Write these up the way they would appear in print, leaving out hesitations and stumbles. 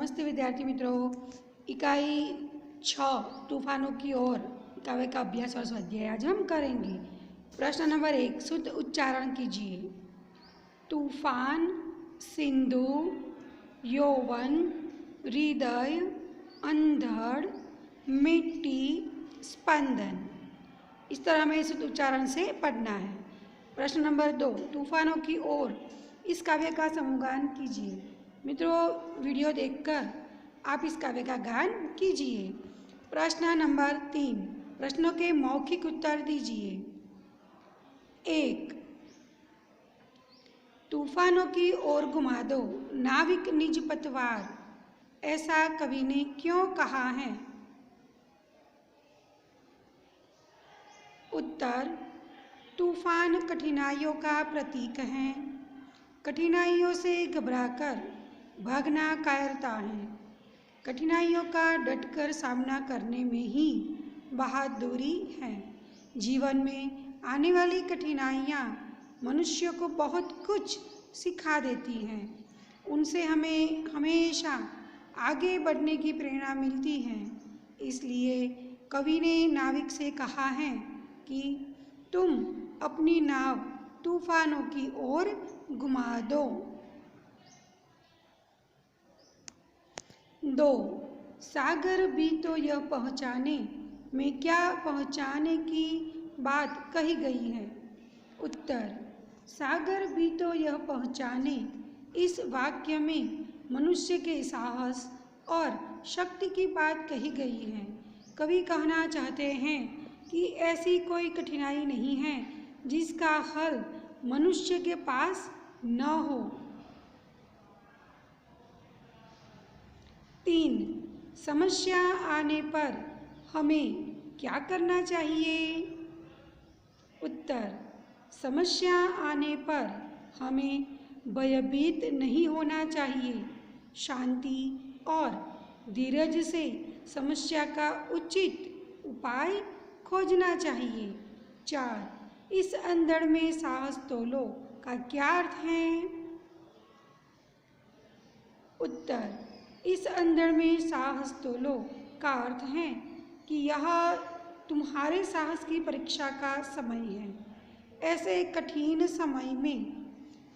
नमस्ते विद्यार्थी मित्रों। इकाई 6 तूफानों की ओर काव्य का अभ्यास और स्वाध्याय आज हम करेंगे। प्रश्न नंबर 1 शुद्ध उच्चारण कीजिए। तूफान, सिंधु, यौवन, हृदय, अंधड़, मिट्टी, स्पंदन। इस तरह हमें शुद्ध उच्चारण से पढ़ना है। प्रश्न नंबर 2 तूफानों की ओर इस काव्य का समूहगान कीजिए। मित्रों, वीडियो देखकर आप इस काव्य का गान कीजिए। प्रश्न नंबर 3 प्रश्नों के मौखिक उत्तर दीजिए। 1 तूफानों की ओर घुमा दो नाविक निज पतवार, ऐसा कवि ने क्यों कहा है? उत्तर तूफान कठिनाइयों का प्रतीक है। कठिनाइयों से घबराकर भागना कायरता है। कठिनाइयों का डटकर सामना करने में ही बहादुरी है। जीवन में आने वाली कठिनाइयाँ मनुष्य को बहुत कुछ सिखा देती हैं। उनसे हमें हमेशा आगे बढ़ने की प्रेरणा मिलती है। इसलिए कवि ने नाविक से कहा है कि तुम अपनी नाव तूफानों की ओर घुमा दो। 2 सागर भी तो यह पहुँचाने में क्या पहुँचाने की बात कही गई है? उत्तर सागर भी तो यह पहुँचाने, इस वाक्य में मनुष्य के साहस और शक्ति की बात कही गई है। कवि कहना चाहते हैं कि ऐसी कोई कठिनाई नहीं है जिसका हल मनुष्य के पास न हो। 3 समस्या आने पर हमें क्या करना चाहिए? उत्तर समस्या आने पर हमें भयभीत नहीं होना चाहिए। शांति और धीरज से समस्या का उचित उपाय खोजना चाहिए। 4 इस अंधड़ में साहस तोलो का क्या अर्थ है? उत्तर इस अंधड़ में साहस तोलो का अर्थ है कि यह तुम्हारे साहस की परीक्षा का समय है। ऐसे कठिन समय में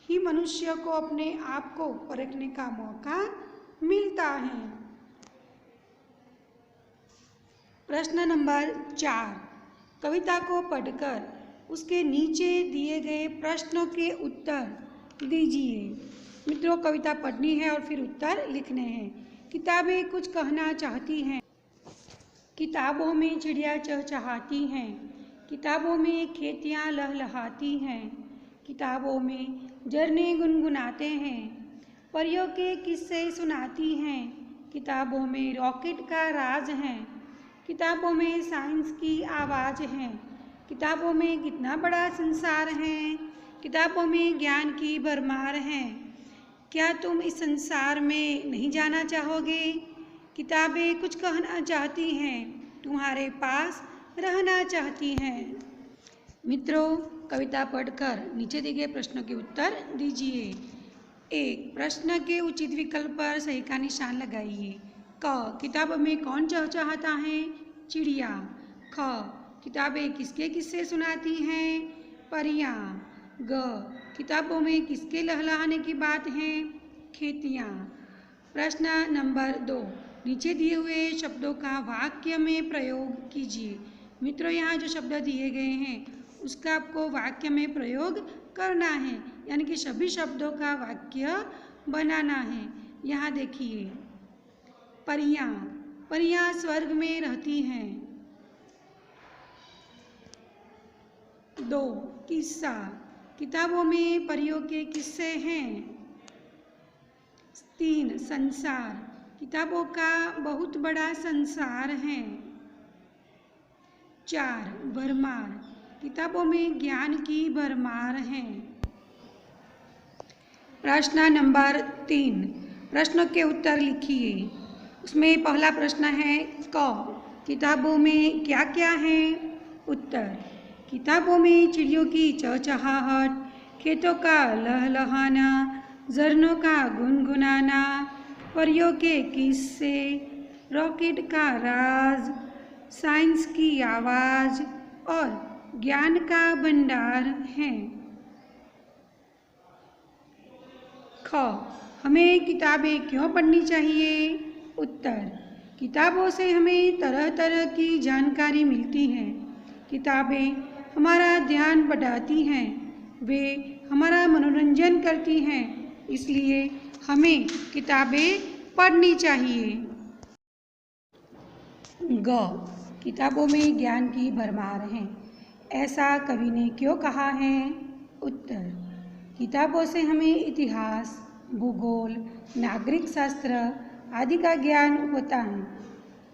ही मनुष्य को अपने आप को परखने का मौका मिलता है। प्रश्न नंबर 4 कविता को पढ़कर उसके नीचे दिए गए प्रश्नों के उत्तर दीजिए। मित्रों, कविता पढ़नी है और फिर उत्तर लिखने हैं। किताबें कुछ कहना चाहती हैं। किताबों में चिड़िया चहचहाती हैं। किताबों में खेतियाँ लहलहाती हैं। किताबों में झरने गुनगुनाते हैं। परियों के किस्से सुनाती हैं। किताबों में रॉकेट का राज है। किताबों में साइंस की आवाज़ है। किताबों में कितना बड़ा संसार है। किताबों में ज्ञान की भरमार है। क्या तुम इस संसार में नहीं जाना चाहोगे? किताबें कुछ कहना चाहती हैं, तुम्हारे पास रहना चाहती हैं। मित्रों, कविता पढ़कर नीचे दिए गए प्रश्नों के उत्तर दीजिए। 1 प्रश्न के उचित विकल्प पर सही का निशान लगाइए। क किताब में कौन चहचहाता है? चिड़िया। ख किताबें किसके किस्से सुनाती हैं? परियां। ग किताबों में किसके लहलहाने की बात है? खेतियाँ। प्रश्न नंबर 2 नीचे दिए हुए शब्दों का वाक्य में प्रयोग कीजिए। मित्रों, यहाँ जो शब्द दिए गए हैं उसका आपको वाक्य में प्रयोग करना है, यानी कि सभी शब्दों का वाक्य बनाना है। यहाँ देखिए, परियां। परियां स्वर्ग में रहती हैं। 2 किस्सा। किताबों में परियों के किस्से हैं। 3 संसार। किताबों का बहुत बड़ा संसार है। 4 भरमार। किताबों में ज्ञान की भरमार है। प्रश्न नंबर 3 प्रश्नों के उत्तर लिखिए। उसमें पहला प्रश्न है क किताबों में क्या क्या है? उत्तर किताबों में चिड़ियों की चहचहाहट, खेतों का लहलहाना, झरनों का गुनगुनाना, परियों के किस्से, रॉकेट का राज, साइंस की आवाज़ और ज्ञान का भंडार हैं। ख, हमें किताबें क्यों पढ़नी चाहिए? उत्तर, किताबों से हमें तरह तरह की जानकारी मिलती है। किताबें हमारा ध्यान बढ़ाती हैं, वे हमारा मनोरंजन करती हैं, इसलिए हमें किताबें पढ़नी चाहिए। ग, किताबों में ज्ञान की भरमार है, ऐसा कवि ने क्यों कहा है? उत्तर, किताबों से हमें इतिहास, भूगोल, नागरिक शास्त्र आदि का ज्ञान होता है।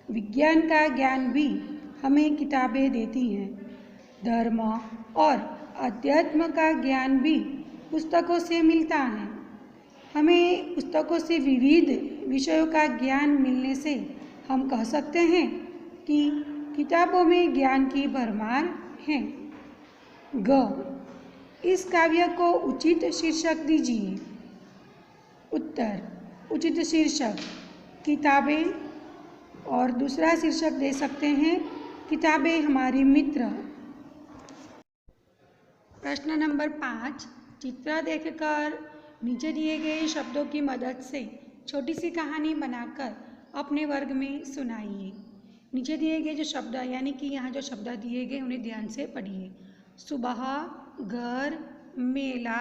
विज्ञान का ज्ञान भी हमें किताबें देती हैं। धर्म और अध्यात्म का ज्ञान भी पुस्तकों से मिलता है। हमें पुस्तकों से विविध विषयों का ज्ञान मिलने से हम कह सकते हैं कि किताबों में ज्ञान की भरमार है। ग, इस काव्य को उचित शीर्षक दीजिए। उत्तर, उचित शीर्षक किताबें, और दूसरा शीर्षक दे सकते हैं किताबें हमारी मित्र। प्रश्न नंबर 5, चित्र देखकर नीचे दिए गए शब्दों की मदद से छोटी सी कहानी बनाकर अपने वर्ग में सुनाइए। नीचे दिए गए जो शब्द यानी कि यहाँ जो शब्द दिए गए उन्हें ध्यान से पढ़िए। सुबह, घर, मेला,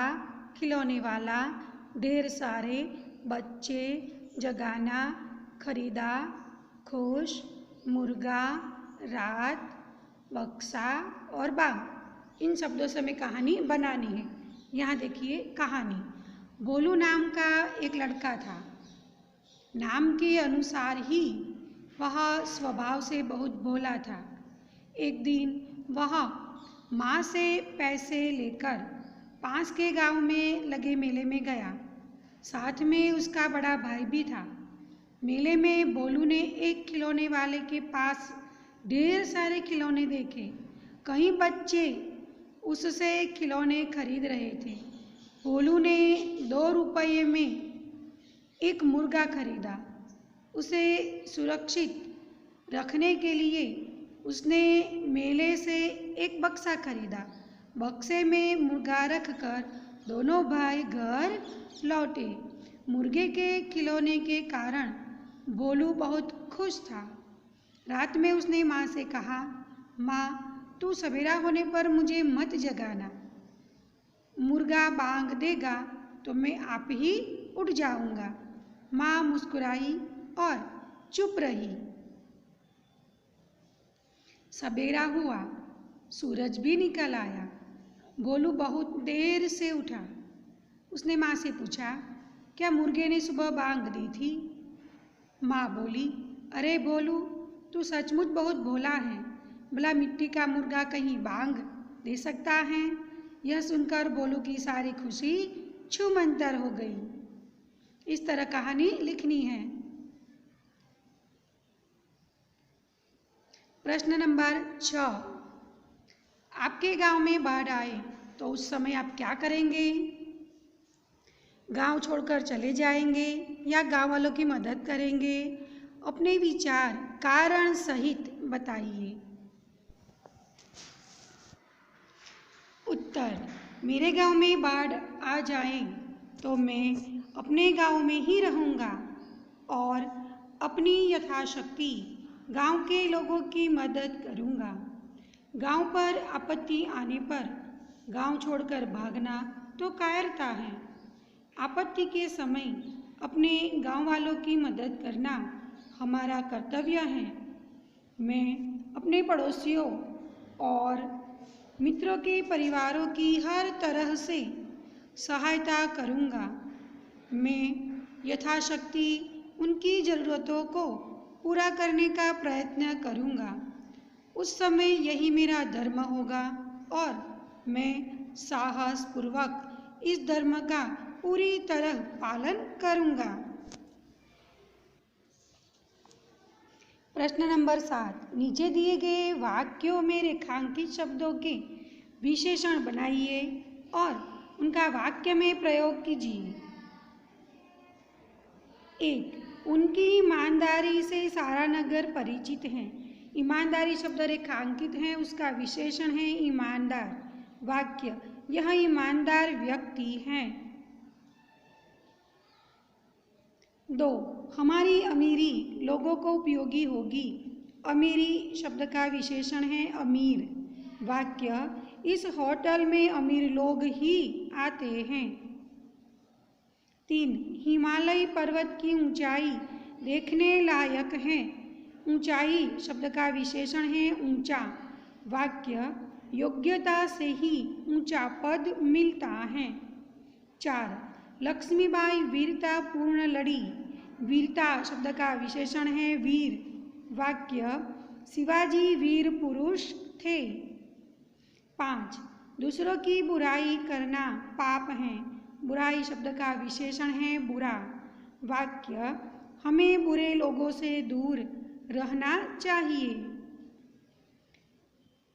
खिलौने वाला, ढेर सारे, बच्चे, जगाना, खरीदा, खुश, मुर्गा, रात, बक्सा और बाग। इन शब्दों से हमें कहानी बनानी है। यहाँ देखिए कहानी। भोलू नाम का एक लड़का था। नाम के अनुसार ही वह स्वभाव से बहुत भोला था। एक दिन वह माँ से पैसे लेकर पास के गांव में लगे मेले में गया। साथ में उसका बड़ा भाई भी था। मेले में भोलू ने एक खिलौने वाले के पास ढेर सारे खिलौने देखे। कई बच्चे उससे खिलौने खरीद रहे थे। भोलू ने 2 रुपये में एक मुर्गा खरीदा। उसे सुरक्षित रखने के लिए उसने मेले से एक बक्सा खरीदा। बक्से में मुर्गा रखकर दोनों भाई घर लौटे। मुर्गे के खिलौने के कारण भोलू बहुत खुश था। रात में उसने माँ से कहा, माँ, तू सवेरा होने पर मुझे मत जगाना। मुर्गा बांग देगा तो मैं आप ही उठ जाऊंगा। माँ मुस्कुराई और चुप रही। सवेरा हुआ, सूरज भी निकल आया। भोलू बहुत देर से उठा। उसने माँ से पूछा, क्या मुर्गे ने सुबह बांग दी थी? माँ बोली, अरे भोलू, तू सचमुच बहुत भोला है। भला मिट्टी का मुर्गा कहीं बांग दे सकता है? यह सुनकर भोलू की सारी खुशी छूमंतर हो गई। इस तरह कहानी लिखनी है। प्रश्न नंबर 6, आपके गांव में बाढ़ आए तो उस समय आप क्या करेंगे? गांव छोड़कर चले जाएंगे या गांव वालों की मदद करेंगे? अपने विचार कारण सहित बताइए। उत्तर, मेरे गांव में बाढ़ आ जाए तो मैं अपने गांव में ही रहूंगा और अपनी यथाशक्ति गांव के लोगों की मदद करूंगा। गांव पर आपत्ति आने पर गांव छोड़कर भागना तो कायरता है। आपत्ति के समय अपने गांव वालों की मदद करना हमारा कर्तव्य है। मैं अपने पड़ोसियों और मित्रों के परिवारों की हर तरह से सहायता करूंगा। मैं यथाशक्ति उनकी ज़रूरतों को पूरा करने का प्रयत्न करूंगा। उस समय यही मेरा धर्म होगा और मैं साहसपूर्वक इस धर्म का पूरी तरह पालन करूंगा। प्रश्न नंबर 7, नीचे दिए गए वाक्यों में रेखांकित शब्दों के विशेषण बनाइए और उनका वाक्य में प्रयोग कीजिए। 1, उनकी ईमानदारी से सारा नगर परिचित है। ईमानदारी शब्द रेखांकित है, उसका विशेषण है ईमानदार। वाक्य, यह ईमानदार व्यक्ति हैं। 2, हमारी अमीरी लोगों को उपयोगी होगी। अमीरी शब्द का विशेषण है अमीर। वाक्य, इस होटल में अमीर लोग ही आते हैं। 3, हिमालय पर्वत की ऊंचाई देखने लायक है। ऊंचाई शब्द का विशेषण है ऊंचा। वाक्य, योग्यता से ही ऊंचा पद मिलता है। 4, लक्ष्मीबाई वीरता पूर्ण लड़ी। वीरता शब्द का विशेषण है वीर। वाक्य, शिवाजी वीर पुरुष थे। 5, दूसरों की बुराई करना पाप है। बुराई शब्द का विशेषण है बुरा। वाक्य, हमें बुरे लोगों से दूर रहना चाहिए।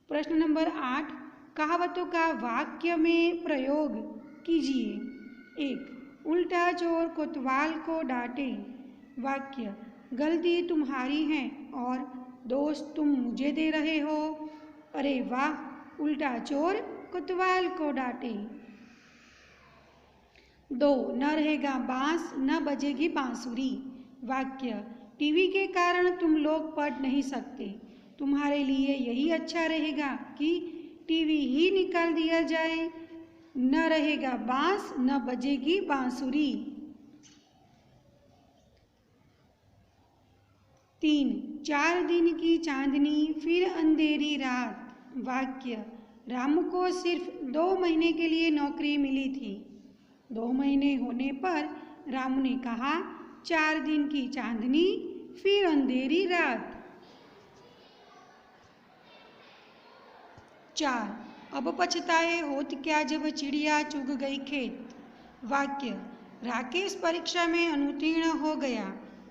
प्रश्न नंबर 8, कहावतों का वाक्य में प्रयोग कीजिए। 1, उल्टा चोर कोतवाल को डांटे। वाक्य, गलती तुम्हारी है और दोष तुम मुझे दे रहे हो। अरे वाह, उल्टा चोर कोतवाल को डांटे। 2, न रहेगा बांस न बजेगी बांसुरी। वाक्य, टीवी के कारण तुम लोग पढ़ नहीं सकते। तुम्हारे लिए यही अच्छा रहेगा कि टीवी ही निकाल दिया जाए। न रहेगा बांस न बजेगी बांसुरी। 3, 4 दिन की चांदनी फिर अंधेरी रात। वाक्य, रामू को सिर्फ 2 महीने के लिए नौकरी मिली थी। 2 महीने होने पर रामू ने कहा, 4 दिन की चांदनी फिर अंधेरी रात। 4, अब पछताए होत क्या जब चिड़िया चुग गई खेत। वाक्य, राकेश परीक्षा में अनुत्तीर्ण हो गया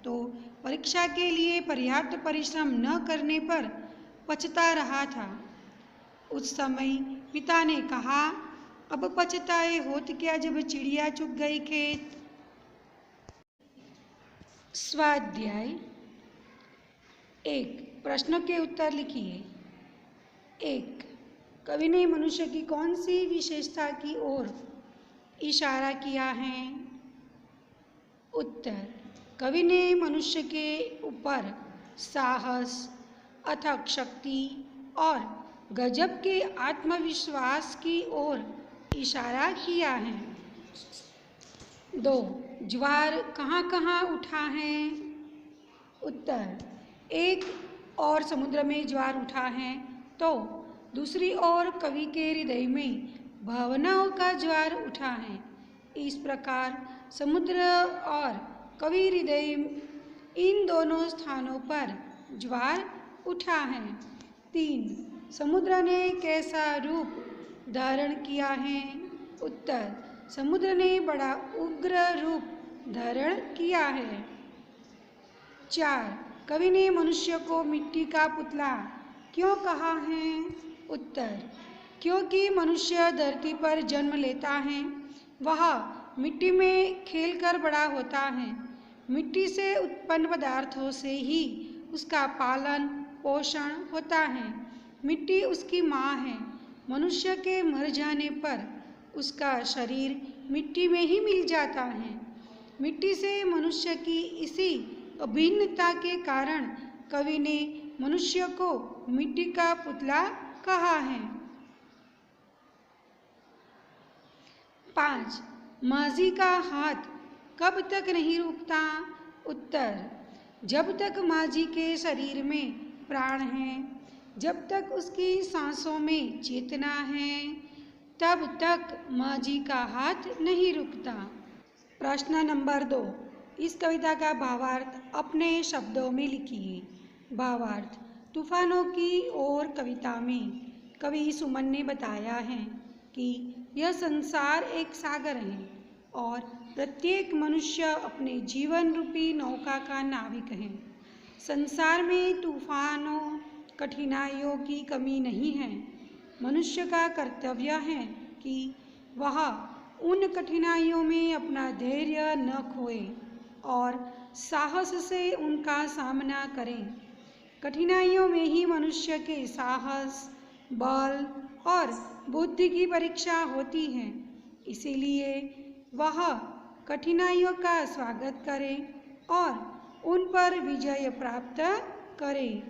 तो परीक्षा के लिए पर्याप्त परिश्रम न करने पर पछता रहा था। उस समय पिता ने कहा, अब पछताए होत क्या जब चिड़िया चुग गई खेत। स्वाध्याय 1, प्रश्नों के उत्तर लिखिए। 1, कवि ने मनुष्य की कौन सी विशेषता की ओर इशारा किया है? उत्तर, कवि ने मनुष्य के ऊपर साहस, अथक शक्ति और गजब के आत्मविश्वास की ओर इशारा किया है। 2, ज्वार कहाँ कहाँ उठा है? उत्तर, एक और समुद्र में ज्वार उठा है तो दूसरी ओर कवि के हृदय में भावनाओं का ज्वार उठा है। इस प्रकार समुद्र और कवि हृदय इन दोनों स्थानों पर ज्वार उठा है। 3, समुद्र ने कैसा रूप धारण किया है? उत्तर, समुद्र ने बड़ा उग्र रूप धारण किया है। 4, कवि ने मनुष्य को मिट्टी का पुतला क्यों कहा है? उत्तर, क्योंकि मनुष्य धरती पर जन्म लेता है, वह मिट्टी में खेलकर बड़ा होता है। मिट्टी से उत्पन्न पदार्थों से ही उसका पालन पोषण होता है। मिट्टी उसकी माँ है। मनुष्य के मर जाने पर उसका शरीर मिट्टी में ही मिल जाता है। मिट्टी से मनुष्य की इसी अभिन्नता के कारण कवि ने मनुष्य को मिट्टी का पुतला कहा है। 5, माझी का हाथ कब तक नहीं रुकता? उत्तर, जब तक माझी के शरीर में प्राण है, जब तक उसकी सांसों में चेतना है, तब तक माझी का हाथ नहीं रुकता। प्रश्न नंबर 2, इस कविता का भावार्थ अपने शब्दों में लिखिए। भावार्थ, तूफानों की ओर कविता में कवि सुमन ने बताया है कि यह संसार एक सागर है और प्रत्येक मनुष्य अपने जीवन रूपी नौका का नाविक है। संसार में तूफानों कठिनाइयों की कमी नहीं है। मनुष्य का कर्तव्य है कि वह उन कठिनाइयों में अपना धैर्य न खोए और साहस से उनका सामना करें। कठिनाइयों में ही मनुष्य के साहस, बल और बुद्धि की परीक्षा होती है। इसीलिए वह कठिनाइयों का स्वागत करें और उन पर विजय प्राप्त करें।